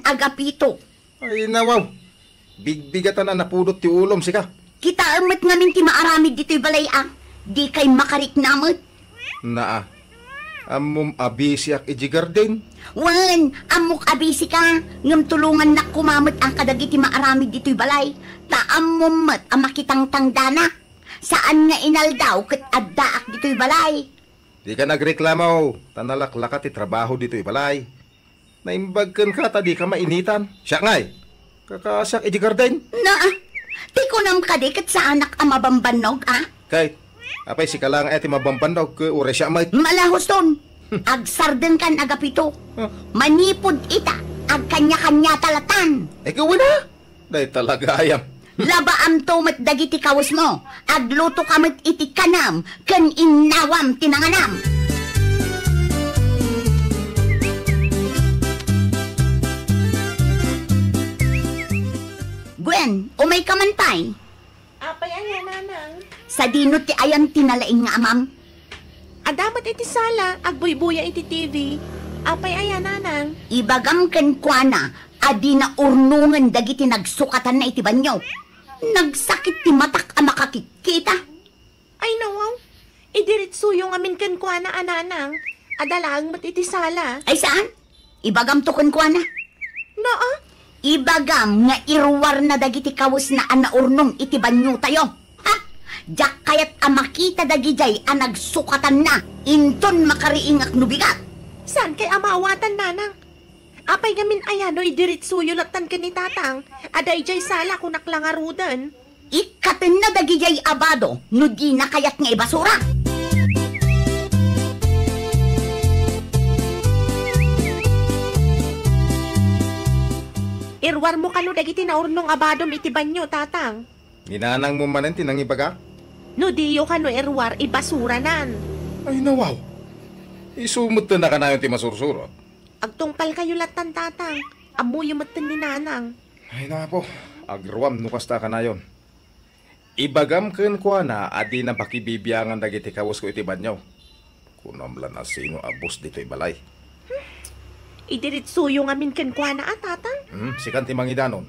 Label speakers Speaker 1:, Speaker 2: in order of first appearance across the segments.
Speaker 1: agapito.
Speaker 2: Ay nawaw, bigbigatan na napudot ti ulom sika.
Speaker 1: Kita amat ngamin ti maaramid dito'y balay di kay makarik namot.
Speaker 2: Naa, amom abisiak iji garden.
Speaker 1: Wan, amok abisi ka, ngam tulungan na kumamot ang kadagiti maaramid dito'y balay. Taamom mat ang makitang tangdana. Saan nga inaldaw kat addaak dito'y balay.
Speaker 2: Di ka nagreklamo, tanalaklaka ti trabaho dito'y balay. Naimbagkan ka, tadi ka mainitan. Siya ngay, kakasyak iji garden.
Speaker 1: Ti kunam ka di kat sa anak ang mabambanog,
Speaker 2: Kay, apay si kalang eti mabambandaw ke ure siya may.
Speaker 1: Malahos ton, agsarden kan agapito. Manipod ita, ag kanya-kanya talatan.
Speaker 2: Ikaw na, dahil talaga ayam.
Speaker 1: Labaam to mat dagiti kawas mo, agluto kamat iti kanam, kan inawam tinanganam. Gwen, umay ka man pay.
Speaker 3: Apay ayan, nanang.
Speaker 1: Sa dinot ti ayan tinalaing nga amam.
Speaker 3: Adamat iti sala, agbuy-buya iti TV. Apay ayan, nanang.
Speaker 1: Ibagam ken kuana, adi na urnungan dagiti nagsukatan na iti banyo. Nagsakit ti matak ang makakikita.
Speaker 3: Ay nawaw, idiritso yung amin kan kwa na ananang. Adalang mat iti sala.
Speaker 1: Ay saan? Ibagam to ken kuana.
Speaker 3: Naa?
Speaker 1: Ibagam nga irwar na dagiti kawus na anaurnong iti banyo tayo. Ha? Jak kayat ang makita dagijay ang nagsukatan na. Inton makariingak nubigat.
Speaker 3: Saan kay amawatan, nanang? Apay gamin ayano idiritso yung latan ka ni tatang. Aday jay sala kunak lang arudan.
Speaker 1: Ikaten na dagijay abado, no di na kayat nga ibasura.
Speaker 3: Irwar mo kano dagiti naurnong abadom iti banyo, tatang.
Speaker 2: Ginanang mo manen tinang ibaga?
Speaker 3: No diyo kano irwar ibasura nan.
Speaker 2: Ay nawaw, isumot na ka na yung timasursurot.
Speaker 3: Agtungpal kayo latan, tatang. Amoy yung matan ni nanang.
Speaker 2: Ay na po, agruam nukasta ka na yon. Ibagam ken ko na adi na bakibibiyangan dagiti kawas ko iti banyaw. Kunamla na sino abos dito'y balay.
Speaker 3: Idiritso yung amin ken kwa na, tatang.
Speaker 2: Sikan ti mangidanon.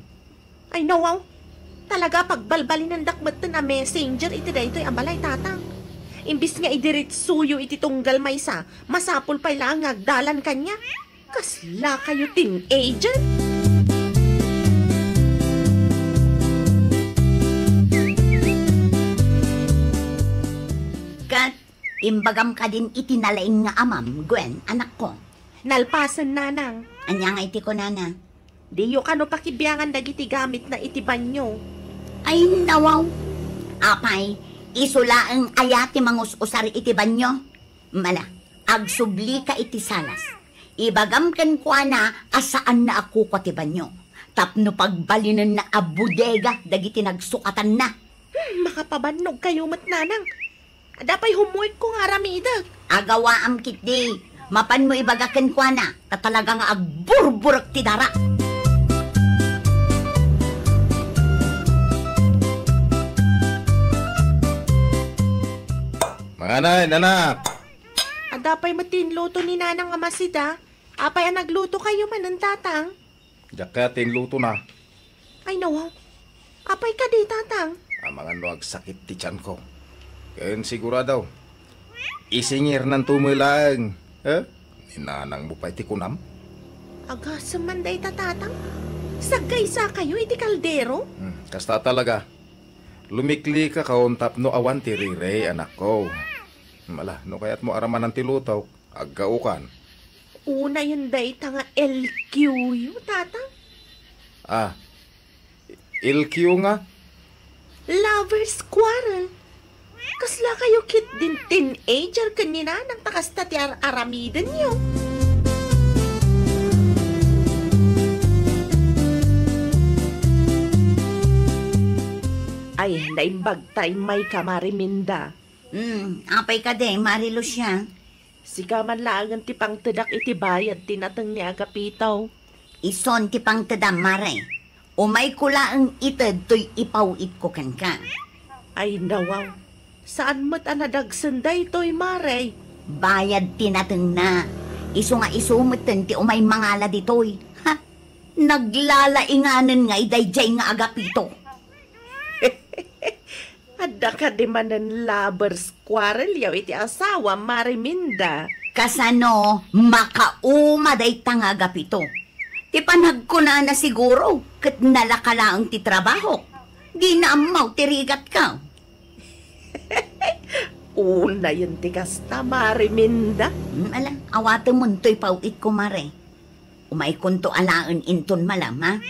Speaker 3: Ay nawaw, talaga pagbalbalin ng dakmatan na messenger iti daytoy ang balay, tatang. Imbis nga idiritso yung iti tunggal maysa, masapol pa lang agdalan kanya. Kasla kayo teenager?
Speaker 1: Kat, imbagam ka din itinalaing nga amam, Gwen, anak ko.
Speaker 3: Nalpasan, nanang.
Speaker 1: Anya nga iti ko, nana.
Speaker 3: Diyo kano pakibiyangan dagiti gamit na iti banyo.
Speaker 1: Ay, nawaw. Apay, isulaang ayati mangus-usari iti banyo. Mala, agsubli ka iti salas. Ibagam ken kwa na asaan na ako ko ti banyo. Tapno pagbalinan na abudega dagiti nagsukatan na.
Speaker 3: Makapabanog kayo mat, nanang. Adapay humuit ko nga ramidag.
Speaker 1: Agawa am kitdi. Mapan mo ibagaken kwa na. Tatalaga nga agburburak ti dara.
Speaker 2: Mga nay, nanak.
Speaker 3: Adapay matinluto ni nanang amasida. Apay ang nagluto kayo man ng tatang.
Speaker 2: Jakatin luto na.
Speaker 3: Ay nawaw. Apay ka di, tatang.
Speaker 2: Ang mga nuag sakit ti tiyan ko. Kaya sigurado. Isingir ng tumilang. Ninanang mo pa iti kunam?
Speaker 3: Agasam man day tatang. Sagay sa kayo iti kaldero.
Speaker 2: Kasta talaga. Lumikli ka kauntap no awan ti rirey, anak ko. Mala, no kaya't mo araman ng tilutaw, aggaukan.
Speaker 3: Una yun day tanga LQ yung tatang.
Speaker 2: LQ nga?
Speaker 3: Lover's quarrel. Kasla kayo kit din teenager kanina nang takasta ti aramidan niyo. Ay, naimbag tayo may kamariminda.
Speaker 1: Apay ka din, Marilu siya.
Speaker 3: Sika man laangan ti pang tadak iti bayad tinatang ni agapitaw.
Speaker 1: Ison ti pang tadam, Mare. Umay kula ang itad to'y ipawit ko kan ka.
Speaker 3: Ay, nawaw. Saan mo't anadagsanday to'y Mare?
Speaker 1: Bayad tinatang na. Iso nga isumatan ti umay mangala ditoy. Ha? Naglalainganan nga idayjay nga agapito.
Speaker 3: Adda ka di man ng lovers quarrel yaw iti asawa Mariminda.
Speaker 1: Kasano, makaumaday tang agapito. Ti panag ko na siguro, kat nalakalaang ti trabaho. Di na amaw tirigat ka.
Speaker 3: Una yun ti kasta Mariminda.
Speaker 1: Ala, awate mo to'y pauit ko mare. Umay kunto alaan inton malam, ha?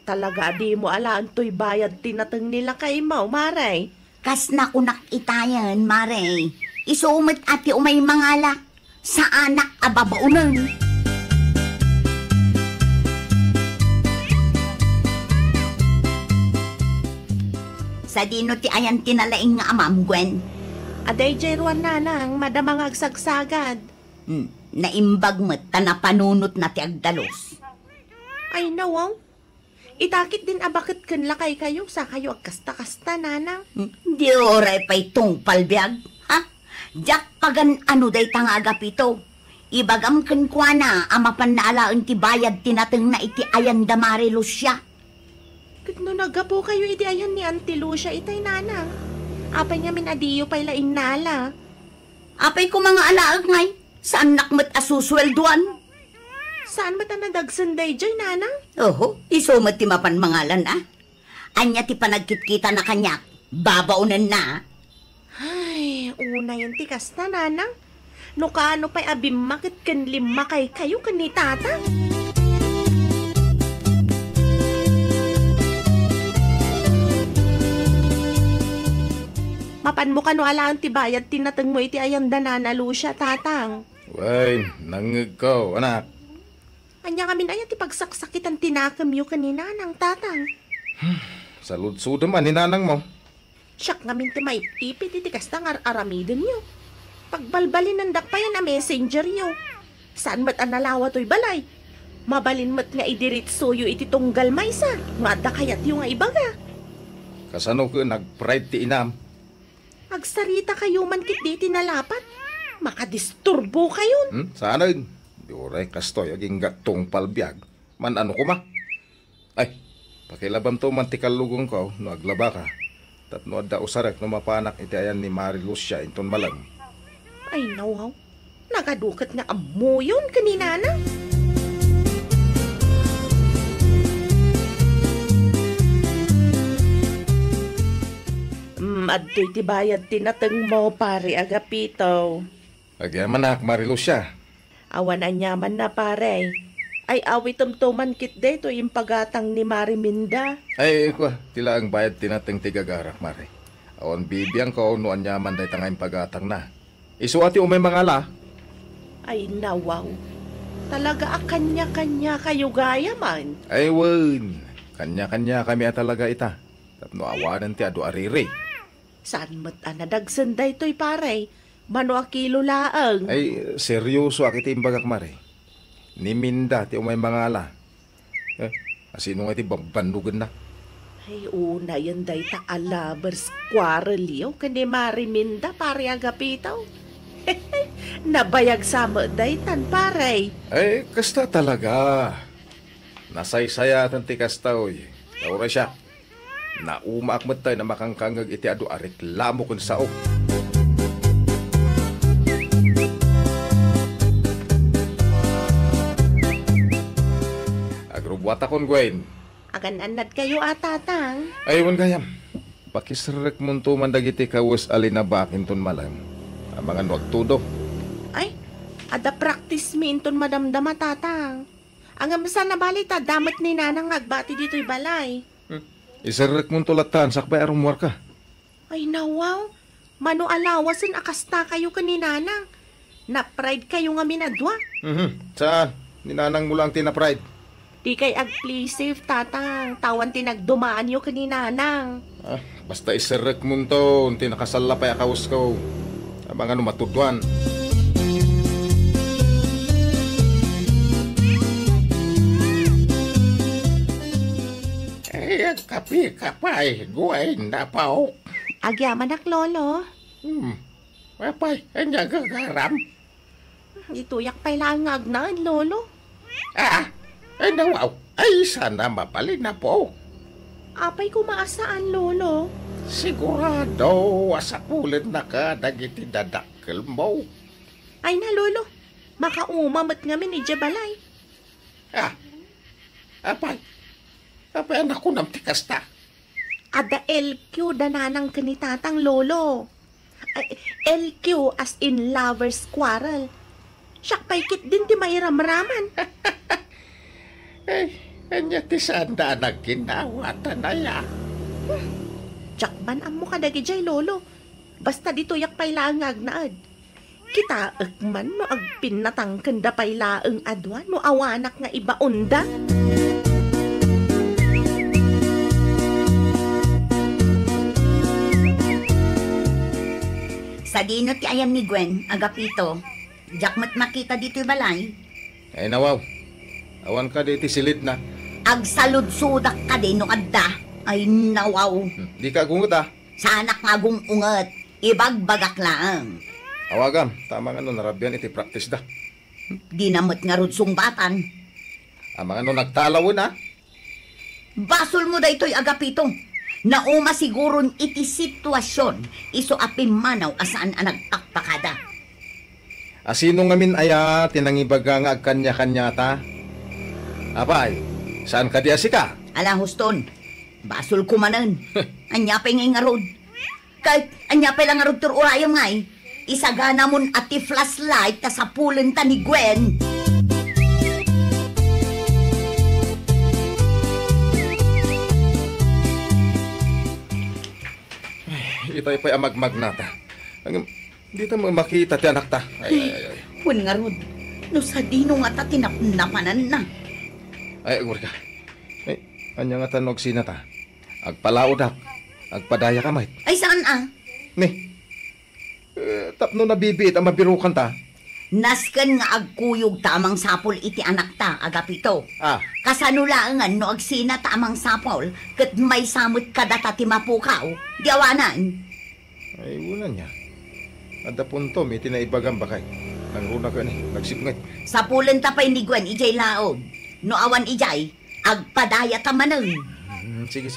Speaker 3: Talaga di mo alaan to'y bayad tinatang nila kay Mau, Maray.
Speaker 1: Kas na kunak itayan, mare. Isumit ati umay mangala. Sa anak ababaunan. Sa dino ti ayan tinalaing nga amam, Gwen.
Speaker 3: Aday jayruan nanang madamang agsagsagad.
Speaker 1: Naimbag mo't tanapanunot na ti agdalos.
Speaker 3: Ay nawaw. Itakit din abakit kun lakay kayo sa kayo agkasta-kasta nanang.
Speaker 1: Di oray pa'y tungpalbiag, ha? Jak pagan ano day tang agapito. Ibagam ken kwa na amapan na alaan ti bayad tinateng na iti ayan damari Lucia.
Speaker 3: Kano nagapo kayo iti ayan ni Auntie Lucia itay nanang. Apay nga min adiyo pa'y laing nala.
Speaker 1: Apay ko mga alaag ngay, saan nakmat asuswelduan?
Speaker 3: Saan ba ta nadagsanday joy nanang?
Speaker 1: Oho, isumat ti mapan mangalan ah. Anya ti panagkitkita na kanyak, babaunan na.
Speaker 3: Ay, una yun ti kasta nanang. No kaano pa'y abim makit kan lima kay kayo kan ni tata. Mapan mo kano alaan ti bayad tinatang mo iti ayang danana Lucia tatang.
Speaker 2: Way, nangig ko, anak.
Speaker 3: Anya kami na yan ti pagsaksakitan tinakam yu kanina ng tatang.
Speaker 2: Salud-sudo man, hinanang mo.
Speaker 3: Siyak ngamin ti may ipit iti kasta nga aramidin yu. Pagbalbalin ng dakpayan na messenger yu. Saan mat analawa to'y balay? Mabalin mat nga idiritso yu iti tunggal maysa. Nga da kayat yu nga ibaga.
Speaker 2: Kasano ko nag-pride ti inam.
Speaker 3: Agsarita kayo man kit di tinalapat. Makadisturbo kayo.
Speaker 2: Sana yun. Di oray kastoy, aging gatong palbiag. Man ano ko ma? Ay, pakilabam to man ti kalugong ko, no aglaba ka. Tatno adda usarak no mapanak iti ayan ni Mari Lucia inton malang.
Speaker 3: Ay nawaw. Nagadukat nga amo yun kanina na. Adto'y ti bayad tinateng mo pare agapito.
Speaker 2: Agyaman nak Mari Lucia.
Speaker 3: Awan anyaman na pare. Ay awit tumtuman kit deto yung pagatang ni Mariminda.
Speaker 2: Ay, kwa, tila ang bayad tinateng tigagarak, Mari. Awan bibiyang ko no anyaman day tangay pagatang na. Isuati umay mangala.
Speaker 3: Ay nawaw. Talaga kanya-kanya kayo gaya man.
Speaker 2: Ay, wan. Kanya-kanya kami at talaga ita. Tapno awanan ti adu ariri.
Speaker 3: Saan mat anadagsanday to'y pare? Mano a kilo laang.
Speaker 2: Ay, seryoso akiti imbagak, Mari. Ni Minda ti umay mangala. Asino nga ti babandugan na.
Speaker 3: Ay una yan day ta alabers quarrel yo. Kani Mariminda pare agapitaw. Nabayag sama day tan pare.
Speaker 2: Ay, kasta talaga. Nasaysaya ti kastaw. Taura siya. Naumaak mo tayo na makangkangag iti adu areklamo kun sao. Agrobwata kon, Gwen.
Speaker 3: Agan-anad kayo atatang.
Speaker 2: Aywan gayam. Pakisrek mo to mandagiti kawas alinabakin ton malam. Ang mga nuagtudo.
Speaker 3: Ay, ada practice minton madamdama tatang. Ang amsa na balita damat ni nanang agbati dito'y balay.
Speaker 2: Isarek mo to latan sakbay arumwar ka.
Speaker 3: Ay nawaw, mano alawasan akasta kayo kaninanang. Na-pride kayo nga minadwa.
Speaker 2: Saan? Ninanang mo lang tina-pride.
Speaker 3: Di kay ag-play safe tatang, tawan tinagdumaan yo kaninanang.
Speaker 2: Basta isarek mo to, unti nakasala pa yakawas ko. Abang ano matudwan.
Speaker 4: Kapi kapay, guay na pao.
Speaker 3: Agyaman ak lolo.
Speaker 4: Kapay, anya gagaram.
Speaker 3: Ituyak pa'y langag na lolo.
Speaker 4: Ay nawaw, ay sana mapalin na po.
Speaker 3: Apay kumaasaan, lolo.
Speaker 4: Sigurado, asapulit na ka dagiti dadakkel mo.
Speaker 3: Ay na, lolo. Makaumamat ngamin ni Jabalay.
Speaker 4: Ah, apay anak ko nam tikas ta.
Speaker 3: Ada LQ dananang kanitatang lolo. Ay, LQ as in lover's quarrel. Siyak paikit din ti may ramraman.
Speaker 4: Ay, anya ti sanda nagkinawatan na ya.
Speaker 3: Tsak ban mo kadagi jay lolo. Basta dito yak pailangag naad. Kita man no ag pinatang kanda pailaeng adwan no awanak nga iba onda.
Speaker 1: Sa dino ti ayan ni Gwen, agapito. Jakmat makita dito yung balay.
Speaker 2: Ay nawaw, awan ka diti silid na.
Speaker 1: Agsaludsudak ka din no adda. Ay nawaw.
Speaker 2: Di ka gungot ah.
Speaker 1: Sa anak nga unget, ibagbagak lang.
Speaker 2: Awagam, tama nga no, narabyan iti practice da.
Speaker 1: Di namot nga rudsong batan.
Speaker 2: Amang ano nagtalawin ah.
Speaker 1: Basol mo da ito'y agapito. Nauma siguron iti sitwasyon. Iso apim manaw asaan ang nagpakpakada.
Speaker 2: Asino ngamin aya, tinangibaga nga agkanya-kanya ta. Apay, saan ka di asika?
Speaker 1: Ala huston, basol kumanan. Anyapay ngay nga rod. Kahit anyapay lang nga rod tur urayam ngay. Isagana mon ati flashlight ta sa pulen ta ni Gwen.
Speaker 2: Itay pa'y amagmag na ta. Di ta mo makita ti anak ta. Ay.
Speaker 1: Pun nga rod, no sa dino nga ta tinapnapanan na.
Speaker 2: Ay, agwar ka. Ay, anya nga tanog sina ta. Agpalaod ak. Agpadaya ka, mait.
Speaker 1: Ay saan ah?
Speaker 2: Ni, tapno na bibit ang mabirukan ta.
Speaker 1: Nasken nga agkuyog tamang sapol iti anak ta, agapito.
Speaker 2: Ah,
Speaker 1: Kasanulaangan no agsina tamang sapol, ket may samot kadata ti mapukaw, diawanan.
Speaker 2: ay una niya. Ada punto, may tinaibagan bakay. Nangruna ka ni, nagsipngit.
Speaker 1: Sa pulen ta pa'y ni Gwen, ijay laog. No awan ijay, agpadaya ta manang.
Speaker 2: Sige.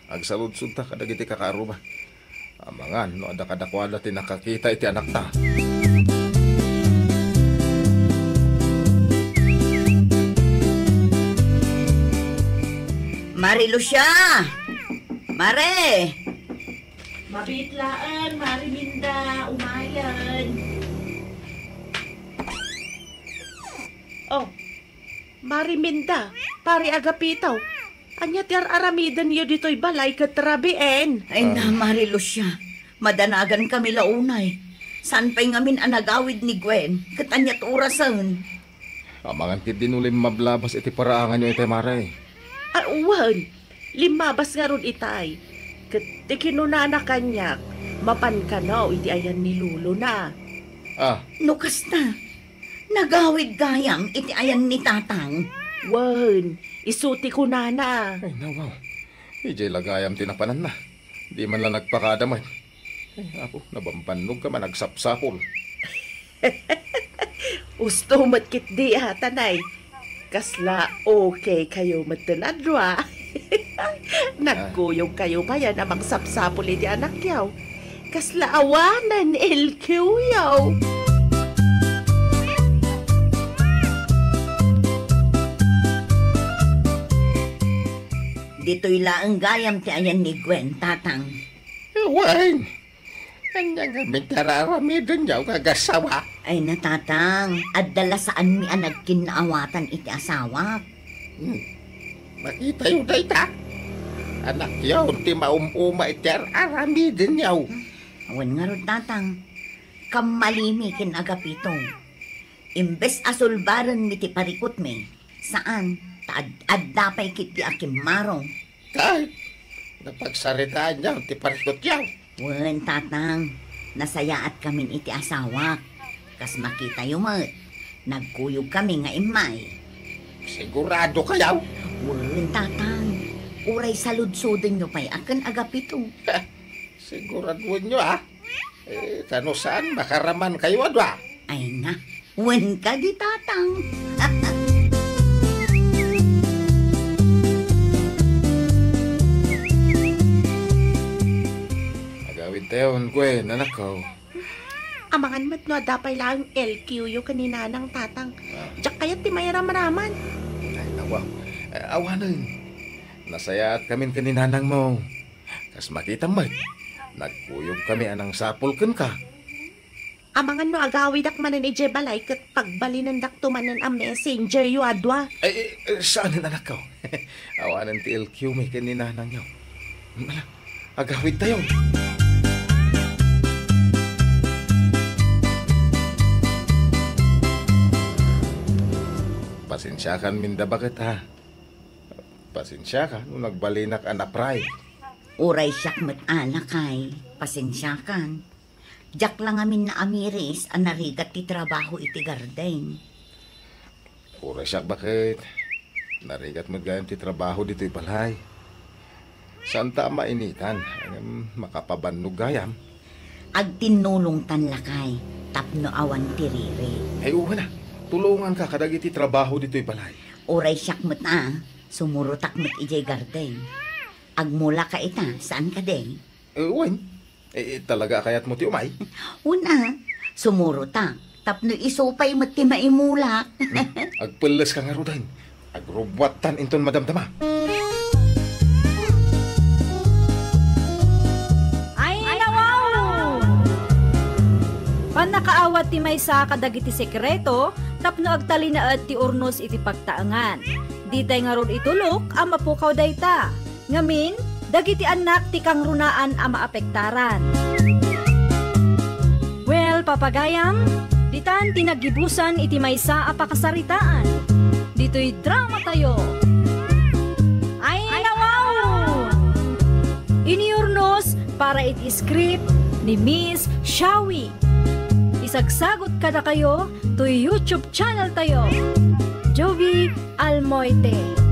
Speaker 2: Agsaludsud ta, kadagiti kakaaruba. Amangan, no ada kadakwala ti nakakita iti anak ta.
Speaker 1: Mari Lucia! Mare!
Speaker 3: Mabitlaan, Mariminda, umayan. Oh, Mariminda, pari agapitaw. Anya ti aramidan niyo dito'y balay katrabien.
Speaker 1: Ay na, Mari Lucia. Madanagan kami launay. San pa'y ngamin anagawid ni Gwen? Katanyat orasan.
Speaker 2: Amangan ti dinulim mablabas iti paraangan nyo iti maray.
Speaker 3: Wan, limabas nga ron itay. Kat kinunana kanyak, mapan ka na iti ayan ni Lulo na.
Speaker 2: Ah,
Speaker 1: Nukas na. Nagawid gayam iti ayan ni Tatang.
Speaker 3: Wan, isuti ko nana.
Speaker 2: ay nawaw. Ijay lagayam tinapanan na. Di man lang nagpakadamay. Ay, ako, nabambanog ka man, nagsapsapol.
Speaker 3: Usto matkit di tanay. Kasla okay kayo matanadwa. Nagkuyog kayo pa yan amang sapsapol iti anak yaw. Kasla awanan LQ yaw.
Speaker 1: Dito'y laang gayam ti ayan ni Gwen, Tatang.
Speaker 4: Wine, anya nga mitararamidon yaw kagasawa.
Speaker 1: Ay na, Tatang. Adala saan mi anag kinaawatan iti asawa.
Speaker 4: Makita yun day ta. Anak yaw, ti maumuma iter aramidon yaw.
Speaker 1: Awan nga ron, Tatang. Kamalimi kin agapitong. Imbes asulbaran mi ti parikot mi. Saan? Addapay kiti akimarong.
Speaker 4: Kahit napagsaritaan yaw, ti parikot yaw.
Speaker 1: Wen, Tatang. Nasayaat kamin iti asawa. Kas makita yumat. Nagkuyog kami nga imay.
Speaker 4: Sigurado ka yaw.
Speaker 1: Wen, Tatang. Uray saludsudin nyo pa'y akan agapito.
Speaker 4: Siguraduhin nyo ha. Kano saan makaraman kayo adwa.
Speaker 1: Ay na, wen ka di, Tatang.
Speaker 2: Agawid tayo, Gwen, anak ko.
Speaker 3: Amangan mat no dapay lang LQ kanina ng tatang. Diyak kayat ti may ramaraman.
Speaker 2: Ay, nawaw. Awanan. Nasaya at kami kaninanang mo. Kas makita mo, nagkuyog kami anang sapol kan ka.
Speaker 3: Amangan no agawid ak manan ni Jebalay kat pagbalinan dak tumanan ang messenger yu adwa.
Speaker 2: Ay, saan ang anak ko? Awanan ti LQ may kaninanang yaw. Mala, agawid tayo. Pasensya kan minda bakit ha? Pasensya ka nung nagbalinak anak pray.
Speaker 1: Uray siyak mat anak kay, pasensya kan. Diyak lang amin na amiris ang narigat ti trabaho iti garden.
Speaker 2: Ura siya bakit? Narigat mo gayon ti trabaho dito'y balay. Saan ta mainitan? Makapabannog gayam.
Speaker 1: Agtinulong tan lakay, tapno awan ti riri.
Speaker 2: Ay uwa na, tulungan ka kadag iti trabaho dito'y balay.
Speaker 1: Uray siyak mat sumurutak mat ijay garden. Agmula ka ita, saan ka day?
Speaker 2: Uwan, talaga kayat mo ti umay?
Speaker 1: Una, sumurutak, tapno isupay mat ti maimulak.
Speaker 2: Agpeles ka nga rudan. Agrubwatan inton madamdama.
Speaker 5: Ay, nawaw! Panakaawat ti may sa kadagiti sekreto, tapno agtalinaad ti urnos iti pagtaangan. Di tay nga ron itulok, ang mapukaw dayta. Ngamin, dagiti anak ti kang runaan ang maapektaran. Well, papagayam, ditan tinagibusan iti maysa a pakasaritaan. Dito'y drama tayo. Ay, nawaw! Iniurnos para iti script ni Miss Shawi. Isagsagot ka na kayo to YouTube channel tayo. Jovi Almoite.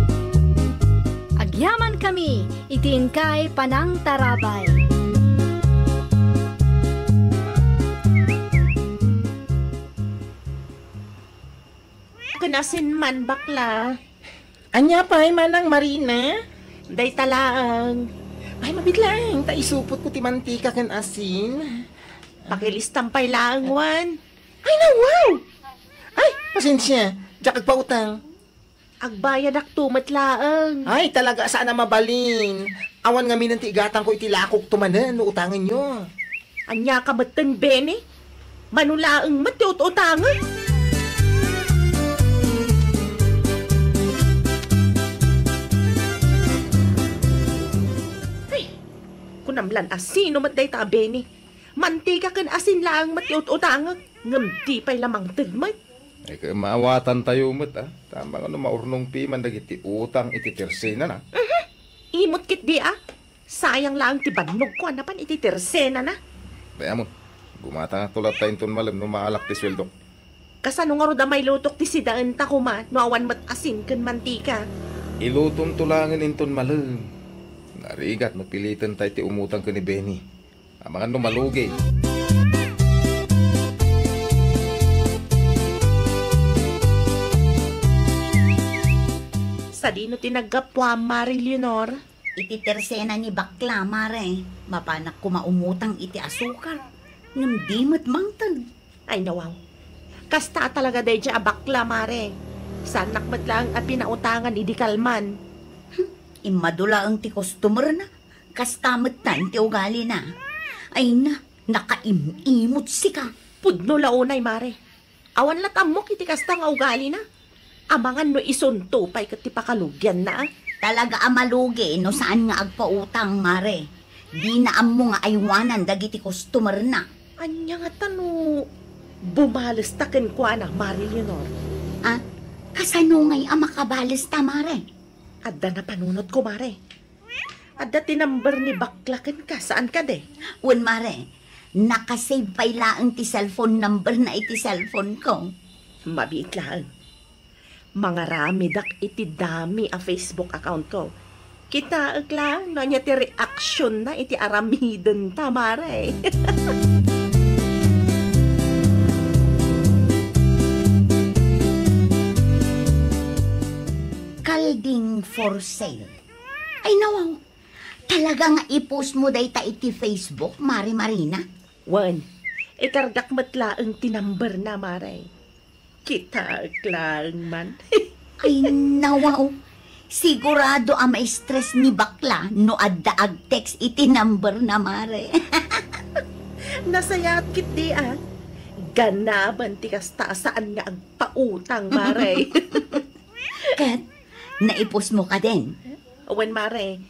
Speaker 5: Agyaman kami, itiin kay Panang Tarabay.
Speaker 3: Kanasin man bakla.
Speaker 4: Anya pa ay manang Marina?
Speaker 3: Day talaang.
Speaker 4: Ay mabitlang, taisupot ko ti mantika kan asin.
Speaker 3: Pakilistampay lang wan.
Speaker 4: Ay nawaw! Ay, pasensya, diyak agpautang.
Speaker 3: Agbayad ak tumat laang.
Speaker 4: Ay, talaga sana mabalin. Awan nga minang ti igatang ko itilakok tumanan no utangan nyo.
Speaker 3: Anya ka batan bene? Manulaang matiut-utangan. Ay, kunamlan asino matday ta bene. Mantika kan asin lang matiut-utangan. Ngamdi pa'y lamang tigmat.
Speaker 2: Ay kaya maawatan tayo umot ha. Tama nga no maurnong piman dagiti utang iti tersena na.
Speaker 3: Imot kit di Sayang lang ti bannog ko anapan iti tersena na.
Speaker 2: Kaya mo, gumata nga tulat tayo ton malam no maalak ti sweldo.
Speaker 3: Kasano nga ro da may lutok ti sidaan ta kuma no awan mat asin ken mantika.
Speaker 2: Ilutong tulangan inton malam. Narigat napilitan tayo ti umutang ka ni Benny. Amangan no malugay.
Speaker 3: Sa dino tinagapwa Mari Leonor.
Speaker 1: Iti tersena ni bakla, mare. Mapanak kumaumutang iti asukar. Ngamdimot mangtag.
Speaker 3: Ay nawaw. Kasta talaga day dya abakla Mare. Sanak mat lang at pinautangan idi kalman.
Speaker 1: Imadula ang ti customer na. Kastamot tan ti ugali na. Ay na, nakaimimot si ka.
Speaker 3: Pudno launay Mare. Awan latamok iti kasta nga ugali na. Amangan no isunto pa'y kat ti pakalugyan na.
Speaker 1: Talaga amalugi no saan nga agpautang, mare. Di na amo nga aywanan dagiti customer na.
Speaker 3: Anya nga tano. Bumalas taken ko na Mari Leonor.
Speaker 1: Ah, kasano ngay ang makabalis ta, mare?
Speaker 3: Adda na panunod ko Mare. Adda tinamber ni baklaken ka. Saan ka de?
Speaker 1: Un, mare, nakasave pa'y laang ti cellphone number na iti cellphone ko.
Speaker 3: Mabiit lang. Mga ramidak iti dami a Facebook account ko. Kita lang no nya ti reaction na iti aramiden tamare.
Speaker 1: Kalding for sale. Ay nawaw, Talaga nga i-post mo dayta iti Facebook, Mari Marina?
Speaker 3: Wan, ikargak matla ang tinamber na, Maray. Kita lang man.
Speaker 1: Ay, nawaw. Sigurado ang may stress ni bakla no adda ag text iti number na, Mare.
Speaker 3: Nasayat kit di Ganaban ti kasta saan nga ang pautang, Maray.
Speaker 1: Kat, naipos mo ka din.
Speaker 3: Wan, Maray,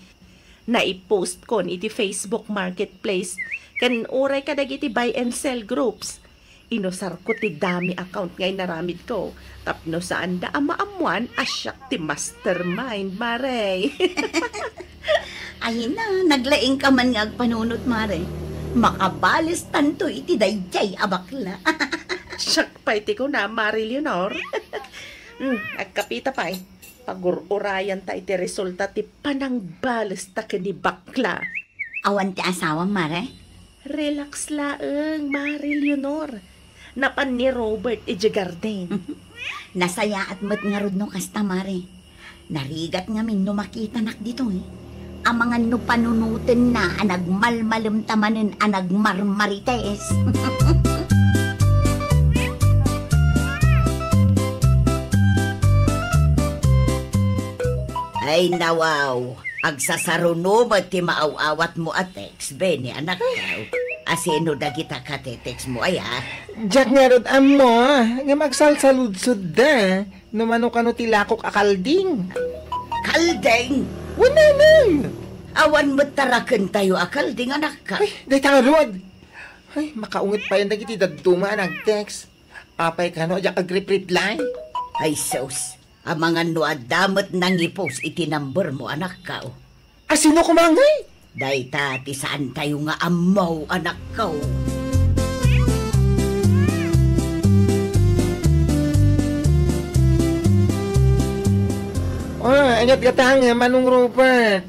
Speaker 3: naipost kon iti Facebook Marketplace kan uray kadag iti buy and sell groups. Inusar ko ti dami account ngay naramid ko. Tapno saan da amaamuan asyak ti mastermind, Maray.
Speaker 1: Ay na, naglaing ka man nga agpanunot, Mare. Makabalis tanto iti dayjay abakla.
Speaker 3: Siyak pa iti ko na, Mari Leonor. Agkapita pa pagururayan ta iti resulta ti panangbalas ta kani bakla.
Speaker 1: Awan ti asawa, Mare?
Speaker 3: Relax laeng, Mari Leonor. Napan ni Robert Ejegarden.
Speaker 1: Nasaya at mat nga rod no kasta, Mare. Narigat nga min no makita nak dito Ang mga no panunutin na anagmalmalim tamanin anagmarmarites. Ay nawaw, agsasaruno ti maaw-awat mo at text, Benny, anak ka. Asino da kita katetext mo, ay
Speaker 6: Jack nga rod amo, nga magsalsaludsod da, numano ka no tilakok akalding.
Speaker 1: Kaldeng!
Speaker 6: Wala na!
Speaker 1: Awan mo tarakan tayo akalding, anak ka.
Speaker 6: Ay, day tanga rod. Ay, makaungit pa yan dagiti daduma nag-text. Apay ka no, ajak agrip-reply.
Speaker 1: Ay sus, ang mga nuadamot nang ipos iti number mo, anak ka.
Speaker 6: Asino kumangay?
Speaker 1: Day tati saan tayo nga amaw, anak ka.
Speaker 6: Anyat gatang, Manong Robert.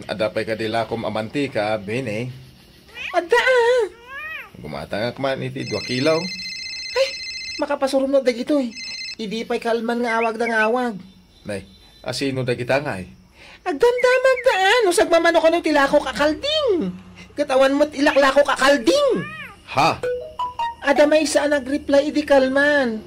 Speaker 2: Adapay ka dilakom amantika, Bene.
Speaker 6: Ada
Speaker 2: Gumatangak man iti 2 kilaw.
Speaker 6: makapasurum na dagito Idi pa'y kalman nga awag da nga awag.
Speaker 2: Nay, asino da kita nga
Speaker 6: Agdamdamag daan, usag mamano ko ng tilako kakalding. Katawan mo't ilaklako kakalding.
Speaker 2: Ha?
Speaker 6: Ada may isa nag-reply idi kalman.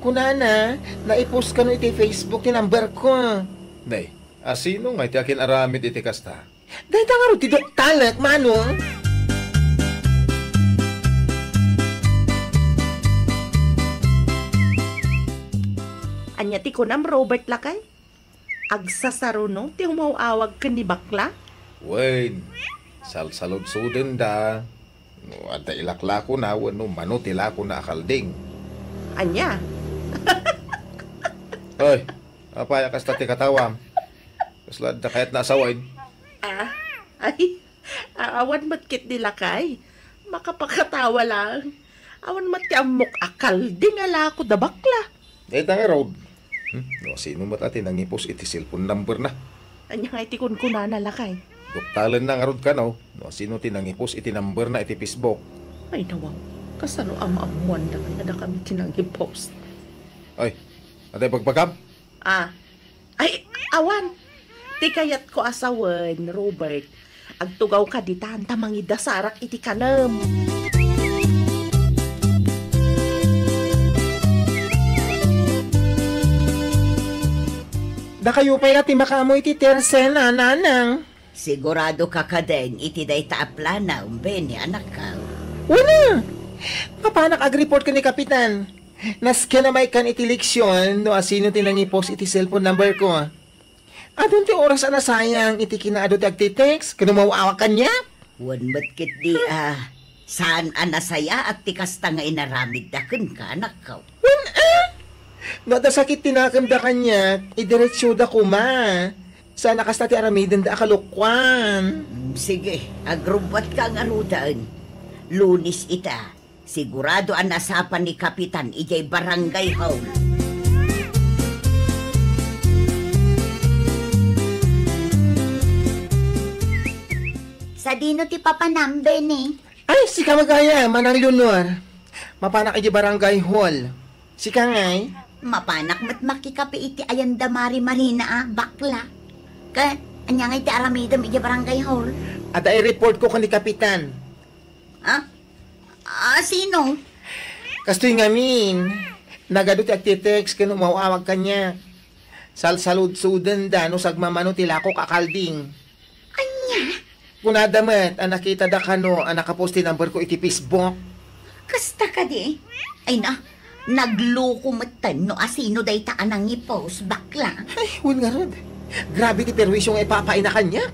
Speaker 6: Kunana, naipost ka no iti Facebook ti number ko.
Speaker 2: Nay, asino nga iti akin aramid iti kasta?
Speaker 6: Dahil nga ro, ti Dok Talak, mano?
Speaker 3: Anya ti kunam Robert lakay? Agsasaruno ti umawawag ka ni bakla?
Speaker 2: Wen, salsalod-suden da. No, at ilaklako na, no, mano tilako na akalding.
Speaker 3: Anya?
Speaker 2: Hoy, apaya kasta ti katawam. Kaslad da kahit nasawain.
Speaker 3: Awan matkit nila kay. Makapagkatawa lang. Awan mat ti amok akal di nga lako da bakla.
Speaker 2: Dahil nga road. No, sino mat atin ang ipos iti cellphone number na.
Speaker 3: Anya nga iti kunkuna na lakay.
Speaker 2: Doktalan na nga road ka no. No, sino tinangipos iti number na iti Facebook.
Speaker 3: Ay nawaw. Kasano amamuan na kaya na kami tinangipost.
Speaker 2: Ay, aday pagpagam?
Speaker 3: Ay, awan. Ti kayat ko asawan, Robert. Agtugaw ka di tanta mangida sarak iti kanam.
Speaker 6: Da kayo pa'y ati makamo iti tersena, nanang.
Speaker 1: Sigurado ka ka din, iti day taaplana, Benny, anak ka.
Speaker 6: Wala! Kapanak ag-report ka ni Kapitan. Nasken na may kan iti leksyon no asino tinangipost iti cellphone number ko. Adun ti oras na sayang iti kinaado ti agti-text kano mawawak kanya.
Speaker 1: Wan matkit di saan anasaya at tikasta nga inaramid da kun ka, anak ka.
Speaker 6: No da sakit tinakam da kanya, idiretsyo da kuma. Sa nakasta ti aramiden da akalukwan.
Speaker 1: Sige, agrubat ka nga rudaan. Lunis ita. Sigurado ang nasapan ni Kapitan ijay barangay hall. Sa dino ti papanambe ni?
Speaker 6: Ay, si Kamagaya, Manang Leonor. Mapanak iti barangay hall. Si Kangay,
Speaker 1: Mapanak mat makikapi iti ayanda Mari Marina bakla. Kat, Anya nga iti aramidam iti barangay hall.
Speaker 6: At i-report ko ni Kapitan.
Speaker 1: Ha? Sino?
Speaker 6: Kastoy ngamin, nagadot agtitext kano mauawag kanya. Salsalud-sudan da no sagmamano tilako kakalding.
Speaker 1: Anya?
Speaker 6: Kunadamat, ang nakita da kano, ang nakaposti number ko iti Facebook.
Speaker 1: Kasta ka di? Ay na, nagloko matan no asino day taan ang i-post bakla.
Speaker 6: Ay, wala nga rod. Grabe ti perwisyong ipapaina kanya.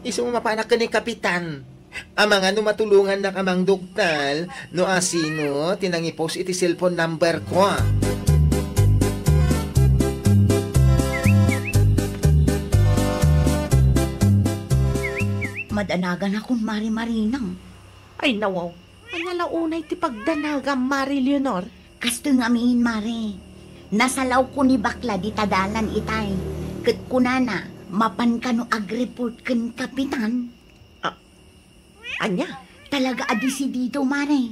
Speaker 6: Iso mapanak ka ni Kapitan. Ang mga matulungan na kamang doktal, no asino, tinangipost iti cellphone number ko.
Speaker 1: Madanagan akong Mari-Marinang.
Speaker 3: Ay nawaw, anya launay ti pagdanaga, Mari Leonor.
Speaker 1: Kasto nga amin, Mari. Nasalaw ko ni bakla di tadalan itay. Kat kunana, mapan ka no ag-report kan Kapitan.
Speaker 3: Anya?
Speaker 1: Talaga adisidido, Mari.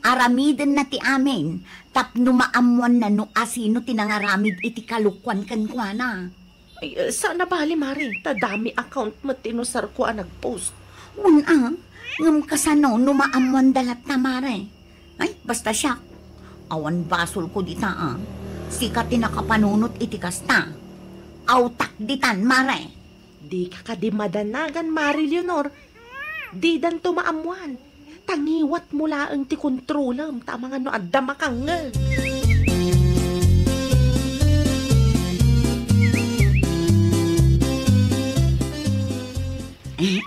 Speaker 1: Aramiden na ti amin, tapno maamuan na no asino tinangaramid iti kalukwan kan kuana.
Speaker 3: Ay, saan na bali, Mari? Tadami account mo tinusar ko ang nag-post.
Speaker 1: Una, ngam kasano no maamuan dalat na, Mari. Ay, basta siya. Awan basol ko dita, Sikat tinakapanunot iti kasta. Autak ditan, Mari.
Speaker 3: Di ka kadimadanagan, Mari Leonor. Di dan tumaamuan. Tangiwat mula ang ti kontrolam. Tama nga no, adda makangag.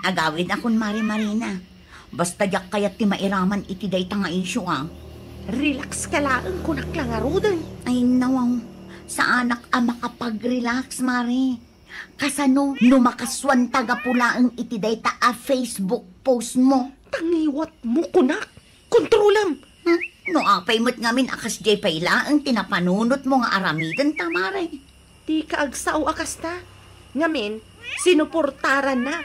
Speaker 1: Agawid akong Mari-Marina. Basta yak kayat ti mairaman iti day tanga isyo,
Speaker 3: Relax ka lang, kunak lang arudan.
Speaker 1: Ay, nawaw. Sa anak makapag-relax, Mari. Kasano, numakaswan taga pula ang itiday ta Facebook post mo.
Speaker 3: Tangiwat mo, kunak. Kontrolam.
Speaker 1: No apay mo't ngamin akas jay payla ang tinapanunot mo nga aramidan ta, Mari.
Speaker 3: Di ka agsaw akas ta. Ngamin, sinuportaran na.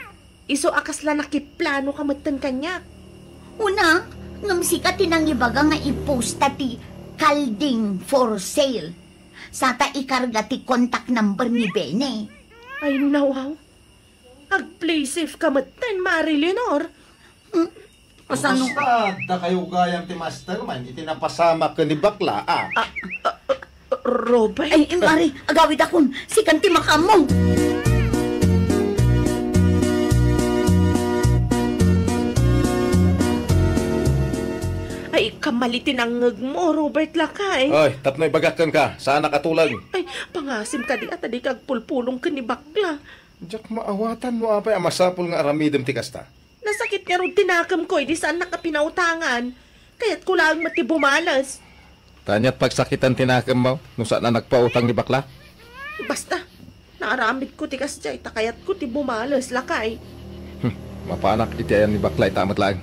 Speaker 3: Iso akas la nakiplano kamatan kanya.
Speaker 1: Una, ngam sikat tinang ibaga nga i-post ti kalding for sale. Sa ta ikarga ti contact number ni Bene.
Speaker 3: Ay nawaw. Ag-play safe kamatan, Mari Leonor.
Speaker 1: Kasano?
Speaker 2: Basta, da kayo gayang ti mastermind, itinapasama ka ni bakla,
Speaker 3: Robert?
Speaker 1: Ay, Mari, agawid akong sikan ti makamong.
Speaker 3: Ay, kamalitin ang ngag mo, Robert Lakay.
Speaker 2: Oy, tapnoy bagakan ka, saan nakatulag?
Speaker 3: Ay, pangasim ka di at di kag pulpulong ka ni bakla.
Speaker 2: Diyak maawatan mo apay, amasapol nga aramidem ti kasta.
Speaker 3: Nasakit nga ron tinakam ko, di saan nakapinautangan. Kaya't ko lang matibumalas.
Speaker 2: Tanya't pagsakitan tinakam mo, nung saan na nagpautang ni bakla?
Speaker 3: Basta, naaramid ko ti kasjay, takayat ko ti bumalas, Lakay.
Speaker 2: Mapanak iti ayan ni bakla, itamat lang.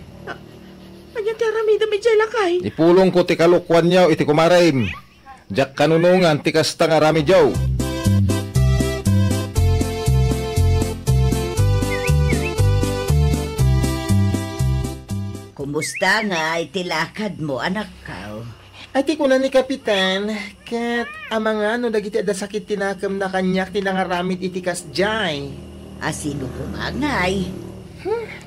Speaker 3: Anya ti aramid mi dyan, Lakay.
Speaker 2: Ipulong ko ti kalukwan niyaw, iti kumarim. Diyak kanunungan, ti kasta nga rami jaw.
Speaker 1: Kumusta nga itilakad mo, anak ka?
Speaker 6: Ay, ti ko na ni Kapitan, kat amanga no dagiti ada sakit tinakam na kanyak tinangaramid iti kasjay.
Speaker 1: Asino kumangay?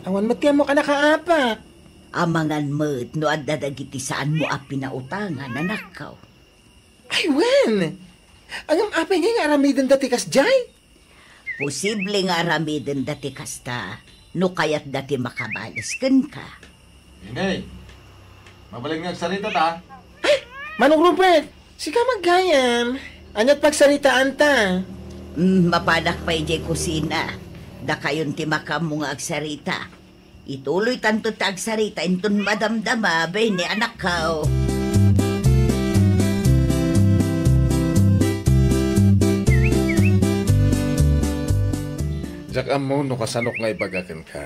Speaker 6: Awan matyan mo ka nakaapak.
Speaker 1: Amangan mo't no adadagiti saan mo pinautangan, anak ka.
Speaker 6: Ay, wen! Ang apay nga aramidan dati kasjay.
Speaker 1: Posible nga aramiden dati kasta, no kayat dati makabalaskan ka.
Speaker 2: Hindi. Mabaling nga sarita ta.
Speaker 6: Manong Rupert, sika maggayam. Anyat pagsaritaan ta.
Speaker 1: Mapanak pa ijay kusina. Da kayon ti makam mo nga agsarita. Ituloy tanto ta agsarita, intun madamdama, ni anak ka.
Speaker 2: Diyak amo no kasanok nga ibagakan ka.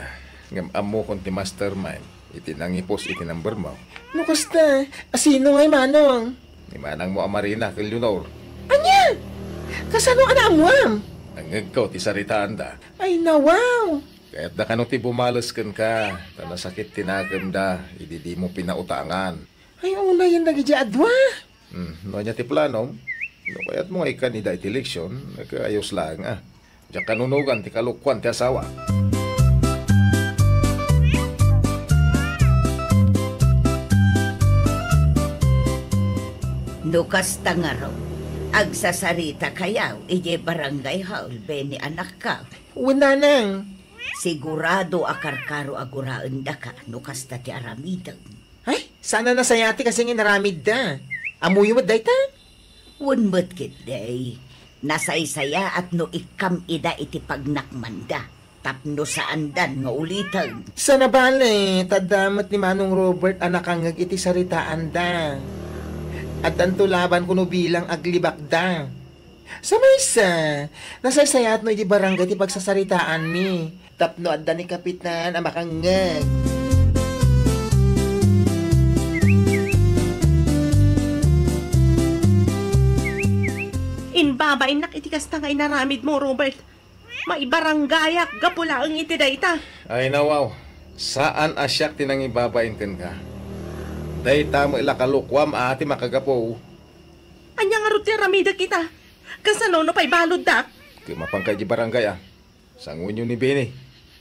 Speaker 2: Ngam amo kon ti mastermind. Iti nangipos iti number mo.
Speaker 6: No kasta, asino ngay manong?
Speaker 2: Ni manang mo amarina kay Leonor.
Speaker 6: Anya! Kasano ka na amuam?
Speaker 2: Ang ngagkaw ti saritaan da.
Speaker 6: Ay, nawaw!
Speaker 2: Kaya't da kano ti bumalas kan ka. Tanasakit tinagam da. Di mo pinautangan.
Speaker 6: Ay, una yan nagidya adwa.
Speaker 2: No niya ti planom. No kaya't mo nga ikan ida iti eleksyon. Nagkaayos lang Diyak kanunugan ti kalukwan ti asawa.
Speaker 1: Lukas tangaraw, agsasarita kayaw, ije barangay haul, beni anak ka.
Speaker 6: Wala nang.
Speaker 1: Sigurado akarkaro aguraan da ka, nukas ta ti aramidan.
Speaker 6: Ay, sana nasayati kasi nga naramid da. Amuyo mo day ta?
Speaker 1: Wunmut kit day, nasaysaya at no ikam ida iti pagnakmanda, tapno sa andan nga ulitan.
Speaker 6: Sana bale, tadamat ni Manong Robert anak ang iti saritaan da. At tulaban ko no bilang aglibak da. Sa maysa, nasaysayat no iti barangay ti pagsasaritaan ni. Tapno adda ni kapitan ang makangag.
Speaker 3: Inbabain nak iti kasta nga inaramid mo, Robert. Maibaranggayak, gapula ang iti dayta.
Speaker 2: Ay nawaw, saan asyak tinang ibabain kan ka? Dayta mo ila kalukwam ati makagapo.
Speaker 3: Anya nga ruti ramida kita. Kasano no pa'y balod dak.
Speaker 2: Kaya mapangkay di barangay Sangunyo ni Beni.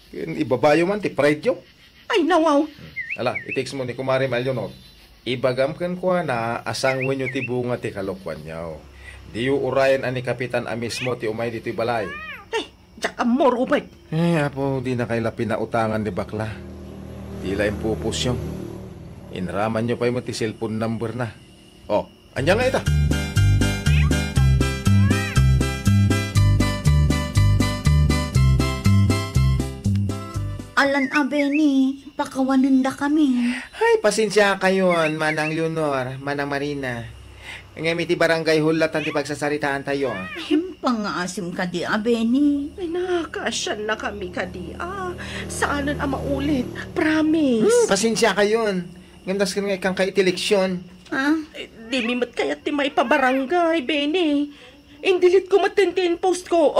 Speaker 2: Kaya ibabayo man ti pride yo.
Speaker 3: Ay nawaw.
Speaker 2: Ala, i-text mo ni Kumari Malionot. Ibagam kan ko na asang wenyo ti bunga ti kalukwan niyaw. Di yu urayan ani kapitan a mismo ti umay dito'y balay.
Speaker 3: Ay, tsaka mo, Robert.
Speaker 2: Eh, apo, di na kaila pinautangan ni bakla. Tila yung pupus yung. Inraman nyo pa yung ti cellphone number na. Oh, anya nga ita.
Speaker 1: Alan abeni, pakawanan da kami.
Speaker 6: Ay, pasensya kayon, Manang Leonor, Manang Marina. Ngayon iti barangay hulatan ti pagsasaritaan tayo.
Speaker 1: Pangaasim ka di abeni.
Speaker 3: Ay, nakasyan na kami kadi. Saanan ang maulit? Promise.
Speaker 6: Pasensya kayon. Ngayon das ka nga ikang kaitileksyon.
Speaker 3: Di mimot kaya ti may pabarangay, Benny. Indilit ko matintin post ko,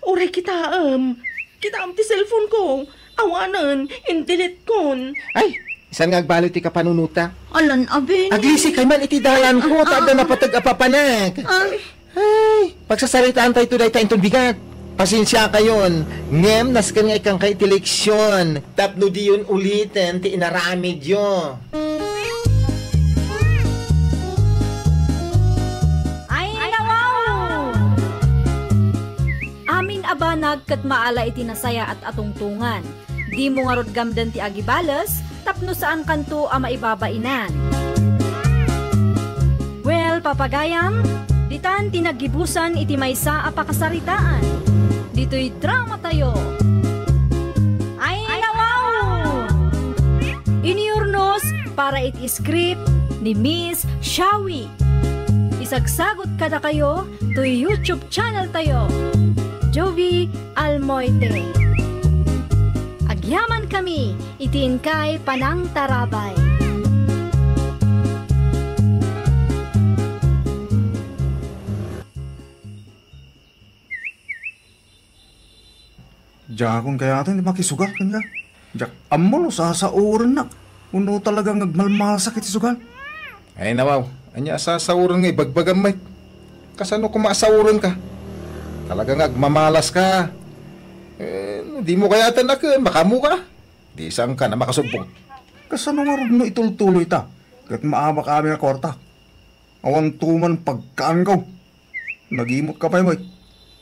Speaker 3: uray kita, kita ti cellphone ko. Awanan, indilit kon.
Speaker 6: Ay, isan nga agbalo ti kapanunuta.
Speaker 1: Alan abeni.
Speaker 6: Aglisi kay man iti dalan ko, tada na patag-apapanag. Ay, pagsasaritaan tayo tuday tayong bigat. Pasensya kayon. Ngem, nas ka nga ikang kaitileksyon. Tapno di yun ulitin, ti inaramid yo.
Speaker 5: Ay, nawaw! Amin abanag kat maala iti nasaya at atungtungan. Di mo nga rod gamdan ti agibalas, tapno saan kanto ang maibabainan. Well, papagayam, ditan tinagibusan iti maysa a pakasaritaan. Dito'y drama tayo. Ay, nawaw! Iniurnos para iti script ni Miss Shawi. Isagsagot kada kayo to YouTube channel tayo. Jovi Almoite. Agyaman kami, itin kay Panang Tarabay.
Speaker 7: Jakon kaya ito, hindi makisugal kan ka. Jak, ammo no, sasauran na. Uno talagang nagmalmasak iti sugal.
Speaker 2: Ay nawaw, anya sasauran nga ibagbagam may. Kasano kumasauran ka? Talagang agmamalas ka. Di mo kaya tanak, makamu ka. Di isang ka na makasubong.
Speaker 7: Kasano nga rin no itultuloy ta? Kahit maaba kami na korta. Awan tuman pagkaan ko. Nagimot ka pa mo.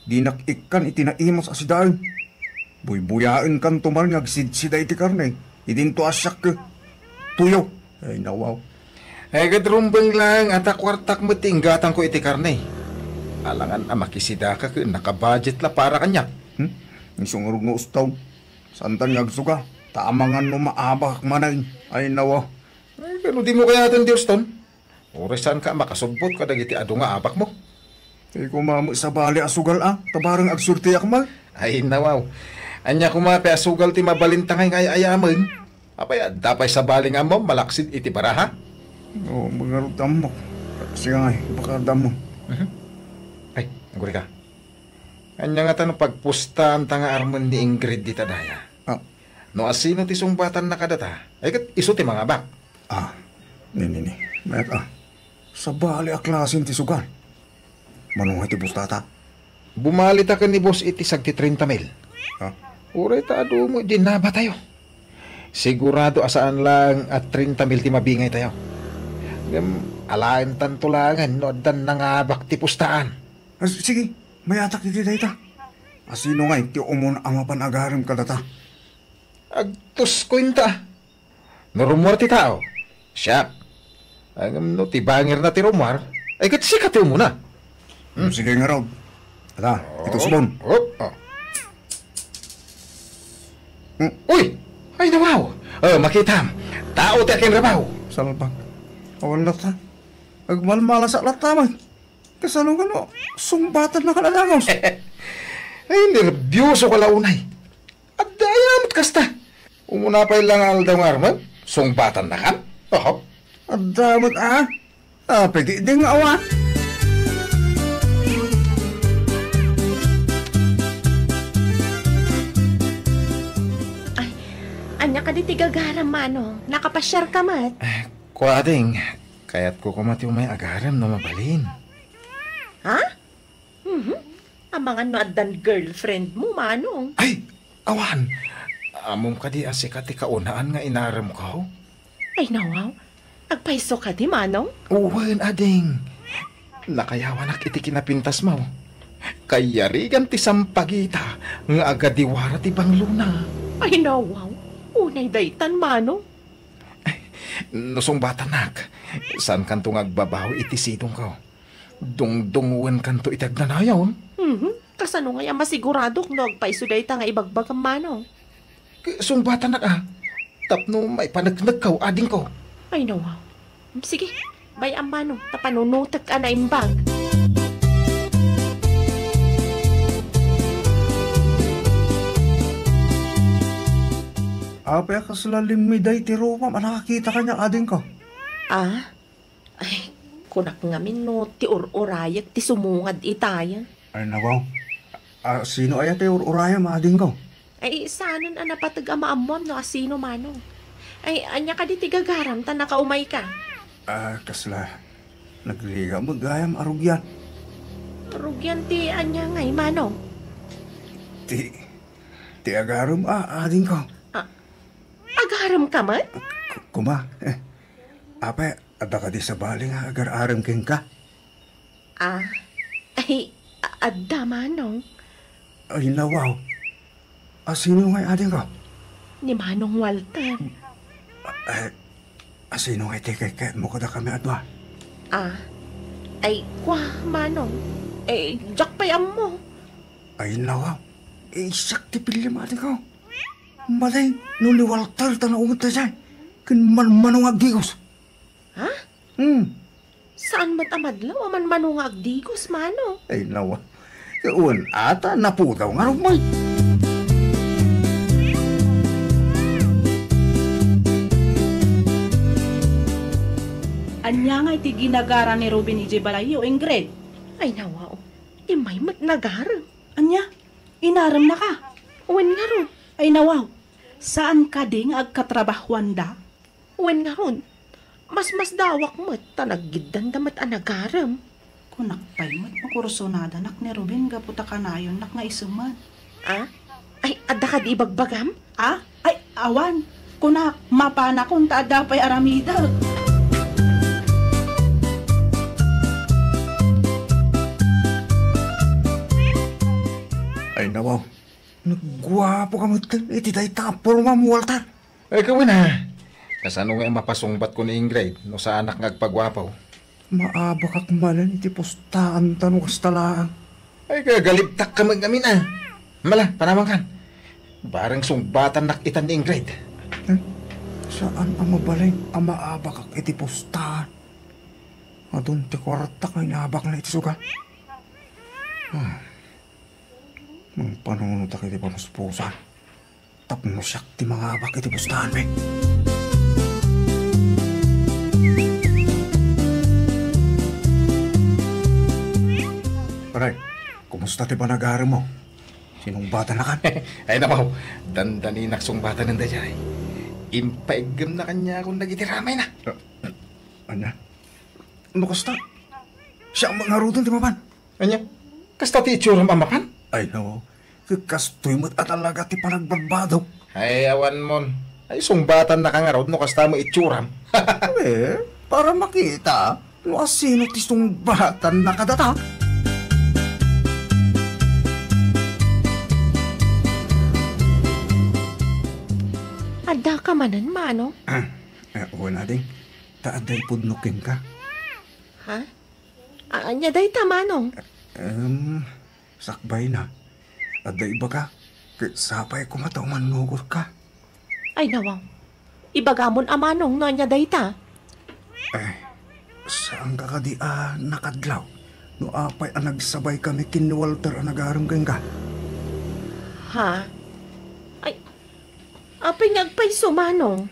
Speaker 7: Di nakikan itinaimos asidain. Buy-buyain kan tumal ngagsidsida iti karne. Idinto asyak ka. Tuyo. Ay nawaw.
Speaker 2: Ay gadrumbang lang at akwartak mo tinggatang ko iti karne. Alangan makisida ka nakabudget la para kanya.
Speaker 7: Isong rugno ustaw. Santan ngagsuka. Taamangan no maabak manay. Ay nawaw.
Speaker 2: Ay pero di mo kaya ito Diyos ton. Oresan ka makasubbot ka dagiti ado nga abak mo.
Speaker 7: Ay kumamo sa bali asugal tabarang agsurti akmal.
Speaker 2: Ay nawaw. Anya kumape asugal ti mabalintangay nga ayaman. Apay dapay sa baling amo malaksid iti baraha.
Speaker 7: Oo, magarutam mo. Sige nga, ipakardam mo.
Speaker 2: Ay, naguri ka. Anya nga tanong pagpustan tanga arman ni Ingrid di tadaya. No asino ti sumbatan na kadata. Ay kat iso ti mga bak.
Speaker 7: Nini. Mayat Sa bali aklasin ti sugal. Manungay ti bustata.
Speaker 2: Bumali ta ka ni boss iti sagti 30 mil.
Speaker 7: Ha?
Speaker 2: Uray ta adu mo din na ba tayo? Sigurado asaan lang at 30 mil ti mabingay tayo. Alain tanto langan no dan nangabak ti pustaan.
Speaker 7: Sige, may atak iti dayta. Asino nga iti umon ang mapanagaram ka data.
Speaker 2: Agtos ko inta. Narumor ti tao. Siya. Ang no ti bangir na ti rumar. Ay kat sikat mo na.
Speaker 7: Sige nga raw. Ata, ito sulon.
Speaker 2: Uy! Ay nawaw! Makitam. Tao ti akin rabaw.
Speaker 7: Salbang. Awal lata. Agmalmala sa lata man. Kasano ka no? Sumbatan na kalalangos.
Speaker 2: Ay, nervyoso ka launay. At dayamot kasta. Umuna pa ilang aldang arman. Sungbatan na ka. Oh.
Speaker 7: At damot pwede din nga awa.
Speaker 3: Anya ka di tigagaram, Manong. Nakapasyar ka mat.
Speaker 2: Kuading, kaya't ko kumati umay agaram na mabalin.
Speaker 3: Ha? Ang mga noadan girlfriend mo, Manong.
Speaker 2: Ay, awan. Amom ka di asikati kaunaan nga inaram ko.
Speaker 3: Ay, nawaw. Agpaiso ka di, Manong.
Speaker 2: Uwan, ading. Nakayawan ak iti kinapintas mo. Kayarigan ti sampagita nga agad diwara ti bangluna.
Speaker 3: Ay, nawaw. Unay daytan, Manong.
Speaker 2: Nusong batanak, saan kanto agbabaw iti sidong ko? Dungdunguan kanto itagnanayon?
Speaker 3: Kasano nga yung masigurado kung agpaiso dayta nga ibagbag ang Manong.
Speaker 2: Sung batanak tapno may panagnag kaw ading ko.
Speaker 3: Ay, nawaw. Sige, bay ang Manong. Tapanunutak ka na imbag.
Speaker 7: Apay ka sa lalim mi day ti Roma. Nakakita ka niya ading ko.
Speaker 3: Ay, kunak nga no, ti urayat, ti sumungad itayan.
Speaker 7: Ay nawaw. Sino ay ti uraya maading ko?
Speaker 3: Ay, saanan napatag amaamuam no asino, Manong. Ay, anya ka di tigagaram, ta nakaumay ka.
Speaker 7: Kasla. Nagliga mo gayam arugyan.
Speaker 3: Rugyan ti anya ngay, Manong.
Speaker 7: Ti agarum ading ko.
Speaker 3: Agaram ka man?
Speaker 7: Kuma. Apay, ada ka di sa baling agar-aram king ka.
Speaker 3: Ay, adda, Manong.
Speaker 7: Ay nawaw. Sino ngay ading ko?
Speaker 3: Ni Manong Walter.
Speaker 7: Sino ngay tikay mo kada kami adwa?
Speaker 3: Ay, kwa, Manong. Jak payam mo.
Speaker 7: Ay nawaw. Isak ti pilim ading ko. Malay, nuli Walter ta na umunta siya. Manong agdigos.
Speaker 3: Ha? Saan matamadlaw aman Manong agdigos, Manong?
Speaker 7: Ay nawa. Uwan ata naputaw nga rumay.
Speaker 8: Anya nga iti ginagara ni Ruben ije balayo, Ingrid.
Speaker 3: Ay nawa, imay mat nagarang.
Speaker 8: Anya, inaram na ka.
Speaker 3: Uwan nga ron.
Speaker 8: Ay nawaw, saan ka ding agkatrabahuan da?
Speaker 3: Uwan nga ron. Mas dawak mat, tanaggidan damat anagaram.
Speaker 8: Kunakpay mat makursunada nak ni Ruben gaputa kanayon nak nga isuman.
Speaker 3: Ay, adda ka di bagbagam?
Speaker 8: Ay, awan. Kunak, mapana kung taada pa'y aramidag.
Speaker 7: Ay nawaw. Nagwapo ka mo iti day tapor mo, Walter.
Speaker 2: Ay kawin ha. Kasano nga mapasungbat ko ni Ingrid no sa anak ngagpagwapaw.
Speaker 7: Maaba ka kumalan iti postaan tanong kastalaan.
Speaker 2: Ay gagalibtak ka magamin Mala, panamang kan. Barang sungbatan nakitan ni Ingrid.
Speaker 7: Saan ang mabalay ang maaba ka iti postaan? Adun ti kwarta kay naabak na iti sugal. Mang panunod ak iti pamuspusan. Tapno siyak ti mga abak iti postaan, be. Paray, kumusta ti panagari mo? Sinong bata na kan?
Speaker 2: Ay namaw, dandani naksungbatan ng dayay. Impaigam na kanya kung nagitiramay na.
Speaker 7: Anya? Ano kasta? Siya ang mga rutin ti mapan?
Speaker 2: Anya? Kasta ti itsura mamapan?
Speaker 7: Ay no, kastoy mo't at talaga ti panagbarbado.
Speaker 2: Ay, awan mon. Ay, sungbatan na ka nga raw, no kasta mo itsuram.
Speaker 7: Para makita, no asino ti sungbatan na kadata.
Speaker 3: Ada ka manan, Manong.
Speaker 7: Oo natin, taaday pudnukin ka.
Speaker 3: Ha? Anya day ta, Manong.
Speaker 7: Sakbay na. Aday ba ka? Sapay kumataw manugor ka.
Speaker 3: Ay nawaw. Ibagamon a Manong no anya day ta.
Speaker 7: Saan ka di nakadlaw? No apay ang nagsabay kami kin Walter ang nagaram ka.
Speaker 3: Ha? Ay, apay ngagpay Manong.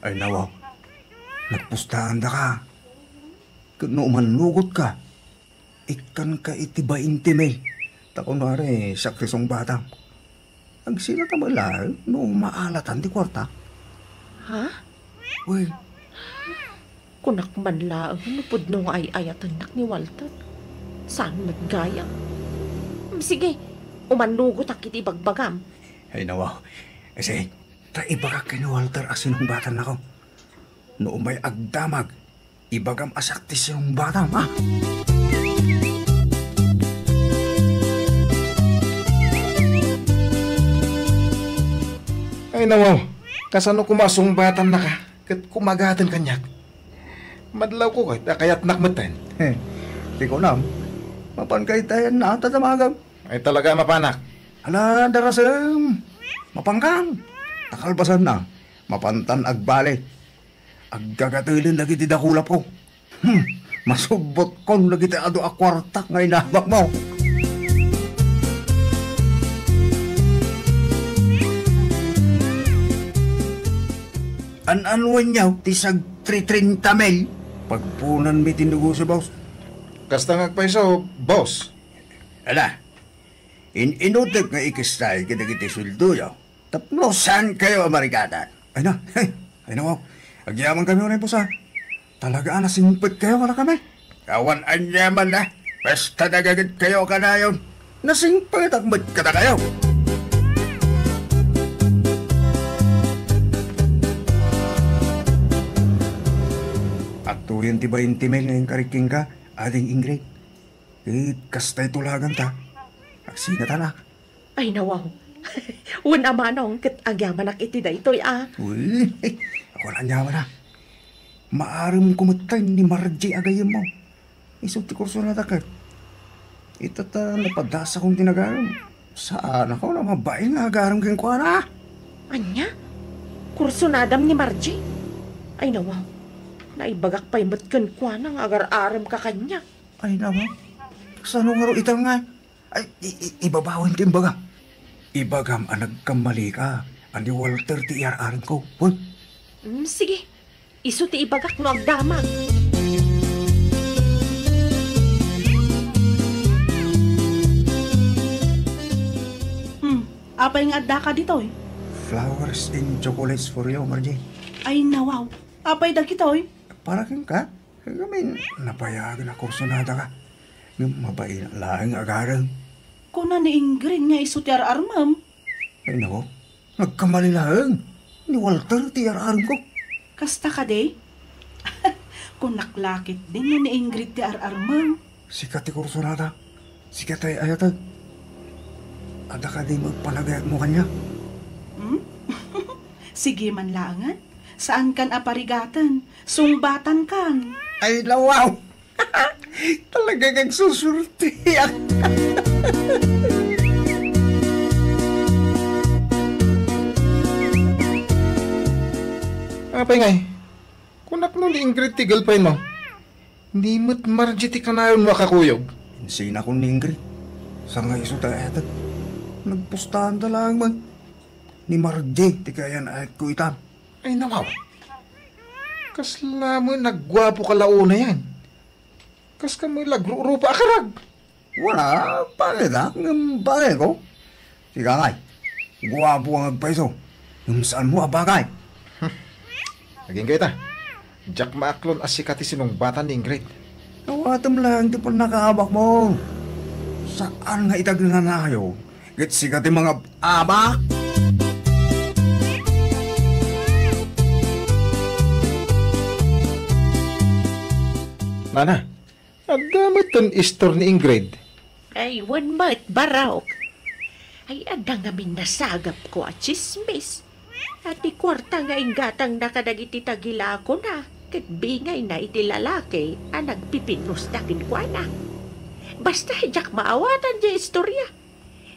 Speaker 7: Ay nawaw. Nagpustahan da ka. Kano manugot ka. Ikan ka itiba intimay. Tako na rin, sakrisong batang. Ang sila tamala, no maalatan di kwarta.
Speaker 3: Ha?
Speaker 7: Uy,
Speaker 3: Kunak man laang nupod no ay ayatan nak ni Walter. Saan naggaya? Sige, umanugot ak iti bagbagam.
Speaker 7: ay nawaw. Kasi, iba ka kay Walter asinong batang ako. No may agdamag, ibagam asaktis yung batang, ha?
Speaker 2: Ay, nawaw. Kasano kumasungbatan na ka? Kat kumagatan kanyak. Madlaw ko kayat nakmatan.
Speaker 7: Di ko nam. Mapankay tayo na tatamagam.
Speaker 2: Ay, talaga mapanak.
Speaker 7: Ala, darasam. Mapangkang. Takalbasan na. Mapantan agbale. Aggagatulin lagi ti dakulap ko. Masubot kon lagi ti ado akwartak ngay nabak mo. An-anwan niyaw, tisag 330 mil. Pagpunan mi tinugo sa boss.
Speaker 2: Kasta ngagpaiso, boss.
Speaker 7: Ala, inutek nga ikistay kita suldo yaw. Tapno saan kayo Amerikata? Ay na, ay na wow. Agyaman kami ulit po sa. Talaga na simpit kayo wala kami. Kawan anyaman na. Basta nagagad kayo ka na yun. Nasimpit at mat ka na kayo. At turin ti ba intimel ngayong kariking ka, ading Ingrid? Kastay tulagan ta. Aksina tanak.
Speaker 3: Ay nawaw. Una Manong ket agyaman ak iti daytoy
Speaker 7: Uy, ako na anyaman na. Maaram kumatay ni Margie agayam mo. Isot ti kurso na takat. Itata napadasa kong tinagaram. Saan ako na mabae nga agaram kong kuha na?
Speaker 3: Anya? Kurso nadam ni Margie? Ay nawaw. Naibagak pa imot kan kwa nang agar-aram ka kanya.
Speaker 7: Ay naman. Saan nga ro itang nga? Ay, ibabawin timbaga. Ibagam ang nagkamali ka. Ani Walter ti iararan ko. Uy.
Speaker 3: Sige. Isu ti ibagak no agdamag.
Speaker 8: Apay nga adda ka dito eh.
Speaker 7: Flowers and chocolates for you, Margie.
Speaker 8: Ay nawaw. Apay da kita eh.
Speaker 7: Para kang ka? Kagamin, napayagan na kursonada ka. Yung mabait na lahing agaran.
Speaker 8: Kuna ni Ingrid nga isu ti armam.
Speaker 7: Ay nako, nagkamali lahing. Ni Walter ti araran ko.
Speaker 8: Kasta ka de? Kunaklakit din no ni Ingrid ti armam.
Speaker 7: Sikat ti kursonada. Sikat ay ayatag. Ada ka di magpalagayat mo kanya.
Speaker 8: Sige man langan. Saan kan aparigatan? Sungbatan kan.
Speaker 7: Ay lawaw! Talaga kang susurti.
Speaker 2: Apay ngay. Kunak no ni Ingrid ti galpay mo. Hindi mo't Margie ti kanayon makakuyog.
Speaker 7: Insina ko ni Ingrid. Sa nga iso tayo ayatag. Nagpustahan talang man. Ni Margie, ti kayan ay kuitan.
Speaker 2: Ay nawaw. Kasla mo naggwapo ka launa yan. Kas ka mo lagrurupa akarag.
Speaker 7: Wala, pare na. Pare ko. Sige ngay. Guwapo ang agpaiso. Yung saan mo abagay.
Speaker 2: Naging kayo ta. Jack Maaklon as sikati sinong bata ni Ingrid.
Speaker 7: Nawatam lang, di pa nakahabak mo. Saan nga itag nananayo? Git sikat yung mga abak?
Speaker 2: Nana, nagdamit ton istor ni Ingrid.
Speaker 3: Ay, one month, baraok. Ay, adang namin nasagap ko at chismis. At di kwarta nga inggatang nakadagiti tagila ko na. Kat bingay na iti lalaki ang nagpipinus dakin ko na. Basta hijak maawatan di istorya.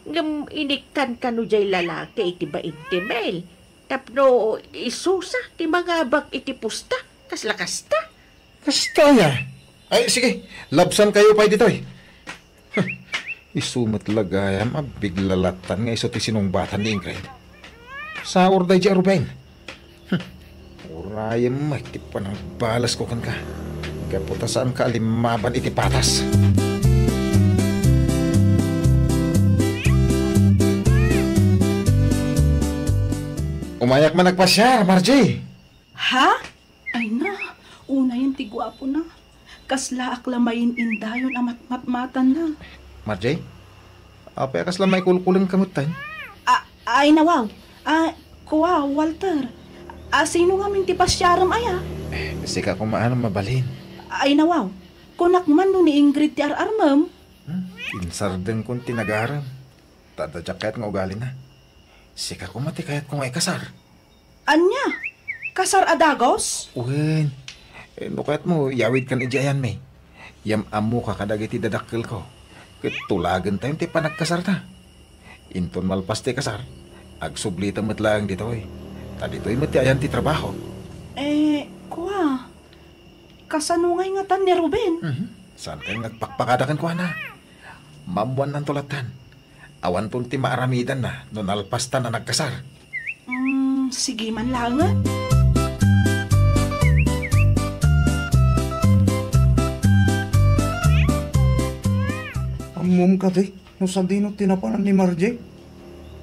Speaker 3: Ngam inikkan ka no jay lalaki iti ba intimel. Tapno isusa ti mga bag iti pusta. Kas lakas ta.
Speaker 2: Kastaya. Ay, sige. Labsan kayo pa dito eh. Isumat lagayam, abiglalatan nga iso ti sinumbatan ni Ingrid. Sa urday di Ruben. Urayam, iti pa ng balas ko kan ka. Kaputa saan ka alimaban iti patas. Umayak man nagpasyar, Margie.
Speaker 8: Ha? Ay na, una yung tigwapo na. Kasla aklamayin indayon amat matmatan na.
Speaker 2: Margie? Apa akas lang may kulkulang kamutan?
Speaker 8: Ay na wow. Kuwa, Walter. Sino nga minti pasyaram aya?
Speaker 2: Sika kumaan mabalin.
Speaker 8: Ay na wow. Kunak man no ni Ingrid ti ararmam.
Speaker 2: Insardeng kong tinagaram. Tadadyak nga ugali na. Sika kumati kayat kung ay kasar.
Speaker 8: Anya? Kasar adagos?
Speaker 2: Uwen. No kayat mo, yawid kan ijayan may. Yam amo ka kadagiti dadakkel ko. Tulagan tayo ti panagkasar ta. Inton malpas ti kasar. Agsublita matlang dito eh. Tadito'y mati ayan ti trabaho.
Speaker 8: Kuwa. Kasanungay nga tan ni Ruben.
Speaker 2: Saan kayong nagpakpakadakan ko na? Mamuan ng tulatan. Awan tong ti maaramidan na no nalpasta na nagkasar.
Speaker 8: Sige man langat.
Speaker 7: Amom ka di, no sa dino tinapanan ni Margie.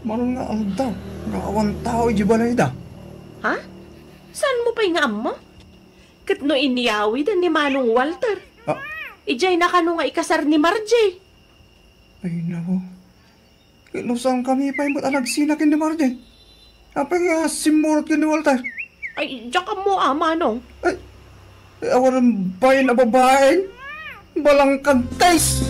Speaker 7: Manon nga alda, nga awan tao iji balay da.
Speaker 3: Ha? Saan mo pa'y nga mo? Kat no iniyawi dan ni Manong Walter. Ijay na kano nga ikasar ni Margie.
Speaker 7: Ay nako. Ilusang kami pa yung nagsinakin ni Margie. Apa nga simurot kin ni Walter?
Speaker 3: Ay, diyak mo Manong.
Speaker 7: Ay, awan ba yun na babaeng? Balang kantays!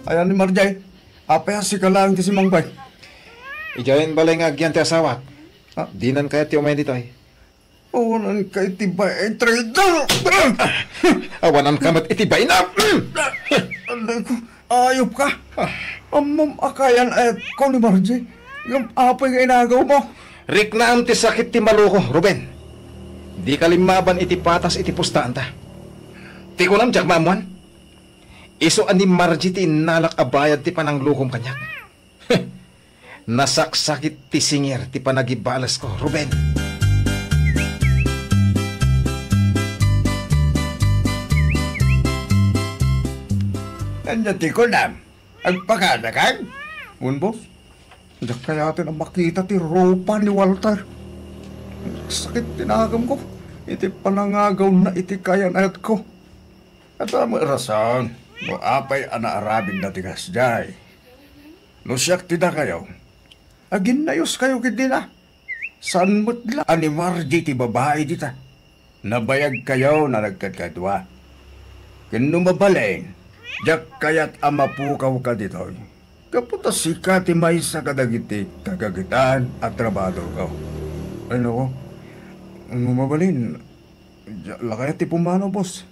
Speaker 7: Ayan ni Marjay, apa si kalang ti si Mangbay?
Speaker 2: Ijayan balay nga agyan ti asawa. Dinan kaya ti umay dito eh.
Speaker 7: Awanan ka itibay trader!
Speaker 2: Awanan ka mat itibay na!
Speaker 7: Alay ko, ayop ka! Amam akayan ayat ko ni Marjay. Yung apa yung inagaw mo?
Speaker 2: Rik na ang ti sakit ti maluko, Ruben. Di kalimaban iti patas iti pustaan ta. Ti ko lang, Jack Mamuan. Iso ani Margie ti nalak abayad ti pananglukom kanyak. Nasaksakit ti singir ti panagibalas ko, Ruben.
Speaker 7: Kanya ti ko na, agpakadakan? Boss, diyak kaya natin ang makita ti ropa ni Walter. Sakit tinagam ko, iti panangagaw na iti kayan ayat ko. At ang rason, no apay anaarabin na tigas jay. No siyak tida kayo, agin na yus kayo kiti na. San mo't la ani Margie ti babae dita. Nabayag kayo na nagkadkadwa. Kino mabaleng, jak kayat amapukaw ka dito. Kaputa sika ti may sa kadagiti kagagitan at trabaho ko. Ano ko? Mabalin, lakaya ti pumano, boss.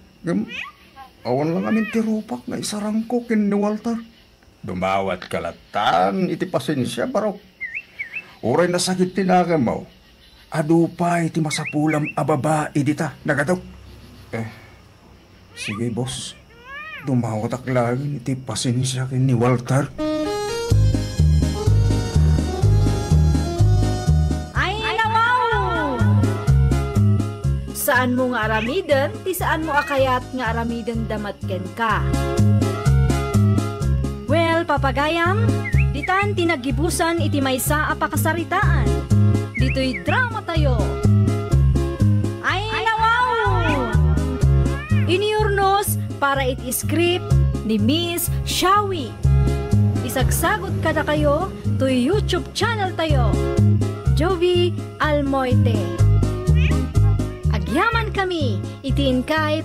Speaker 7: Awan lang amin ti rupak nga isarang ko kin ni Walter. Dumawat kalatan, iti pasensya barok. Uray na sakit tinaga mo. Adupay iti masapulam ababa idita, nagadaw. Sige boss, dumawat aklagin iti pasensya kin ni Walter.
Speaker 5: Saan mo nga aramiden, ti saan mo akayat nga aramiden damatken ka. Well, papagayam, ditan tinagibusan iti maysa a pakasaritaan. Dito'y drama tayo. Ay para iti script ni Miss Shawi. Isagsagot ka na kayo to YouTube channel tayo, Jovi Almoite. Agyaman kami, itiin kay